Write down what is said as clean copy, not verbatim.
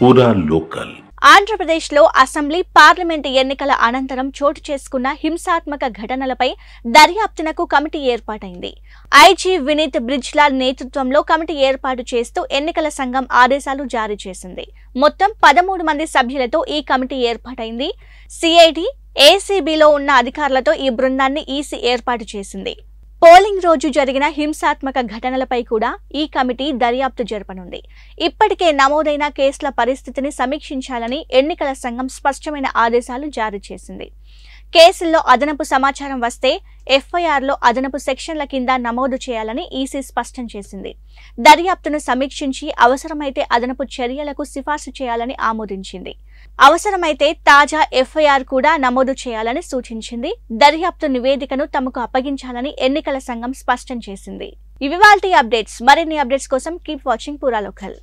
పూరా లోకల్. ఆంధ్రప్రదేశ్లో assembly, parliament ఎన్నికల అనంతరం చోటు చేసుకున్న హింసాత్మక ఘటనలపై దర్యాప్తునకు కమిటీ ఏర్పాటైంది. ఐజీ వినీత్ బ్రిజ్లాల్ నేతృత్వంలో కమిటీ ఏర్పాటు చేస్తూ ఎన్నికల సంఘం ఆదేశాలు జారీ చేసింది. మొత్తం 13 మంది సభ్యులతో ఈ కమిటీ ఏర్పాటైంది. సిఐడి, ఏసీబీలో ఉన్న అధికారులతో ఈ బృందాన్ని ఈసీ ఏర్పాటు చేసింది. పోలింగ్ రోజు జరిగిన హింసాత్మక ఘటనలపై కూడా ఈ కమిటీ దర్యాప్తు జరపనుంది. ఇప్పటికే నమోదైన కేసుల పరిస్థితిని సమీక్షించాలని ఎన్నికల సంఘం స్పష్టమైన ఆదేశాలు జారీ చేసింది. కేసుల్లో అదనపు సమాచారం వస్తే ఎఫ్ఐఆర్లో అదనపు సెక్షన్ల కింద నమోదు చేయాలని ఈసీ స్పష్టం చేసింది. దర్యాప్తును సమీక్షించి అవసరమైతే అదనపు చర్యలకు సిఫార్సు చేయాలని ఆమోదించింది. అవసరమైతే తాజా ఎఫ్ఐఆర్ కూడా నమోదు చేయాలని సూచించింది. దర్యాప్తు నివేదికను తమకు అప్పగించాలని ఎన్నికల సంఘం స్పష్టం చేసింది. ఇవి వాల్టి అప్డేట్స్. మరిన్ని అప్డేట్స్ కోసం కీప్ వాచింగ్ పూరా లోకల్.